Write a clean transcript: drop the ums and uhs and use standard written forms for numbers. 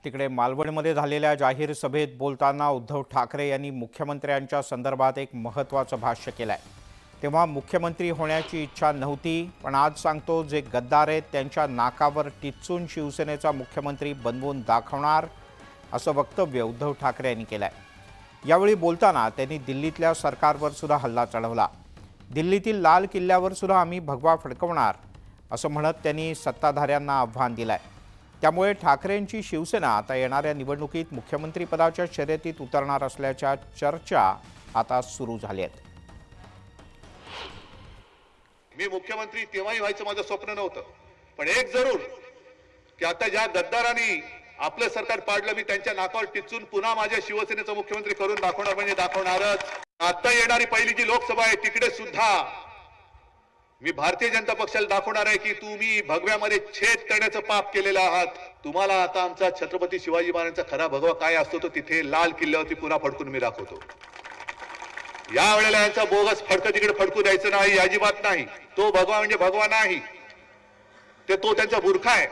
तिकडे मालवणमध्ये झालेल्या जाहीर सभेत बोलताना उद्धव ठाकरे यांनी मुख्यमंत्र्यांच्या संदर्भात एक महत्त्वाचं भाष्य केलंय। तेव्हा मुख्यमंत्री होण्याची इच्छा नव्हती, पण आज सांगतो जे गद्दार आहेत त्यांच्या नाकावर टिच्चून शिवसेनेचा मुख्यमंत्री बनवून दाखवणार, असं वक्तव्य उद्धव ठाकरे यांनी केलंय। यावेळी बोलताना त्यांनी दिल्लीतल्या सरकारवर सुद्धा हल्ला चढवला। दिल्लीतील लाल किल्ल्यावर सुद्धा आम्ही भगवा फडकवणार असं म्हणत त्यांनी सत्ताधाऱ्यांना आव्हान दिलंय। त्यामुळे ठाकरेंची शिवसेना आता येणाऱ्या निवडणुकीत मुख्यमंत्रीपदाच्या शर्यतीत उतरणार असल्याच्या चर्चा आता सुरू झाल्या आहेत। मी मुख्यमंत्री तेव्हाही व्हायचं माझं स्वप्न नव्हतं, पण एक जरूर की आता ज्या गद्दारांनी आपलं सरकार पाडलं मी त्यांच्या नाकावर टिचून पुन्हा माझ्या शिवसेनेचा मुख्यमंत्री करून दाखवणार म्हणजे दाखवणारच। आता येणारी पहिली जी लोकसभा आहे तिकडे सुद्धा मी भारतीय जनता पक्षाला दाखवणार आहे की तुम्ही भगव्यामध्ये छेद करण्याचं पाप केलेलं आहात। तुम्हाला आता आमचा छत्रपती शिवाजी महाराजांचा खरा भगवा काय असतो तो तिथे लाल किल्ल्यावरती पुन्हा फडकून मी दाखवतो। या वेळेला यांचा बोगस फडकं तिकडे फडकू द्यायचं नाही, अजिबात नाही। तो भगवा म्हणजे भगवा नाही, तो त्यांचा बुरखा आहे।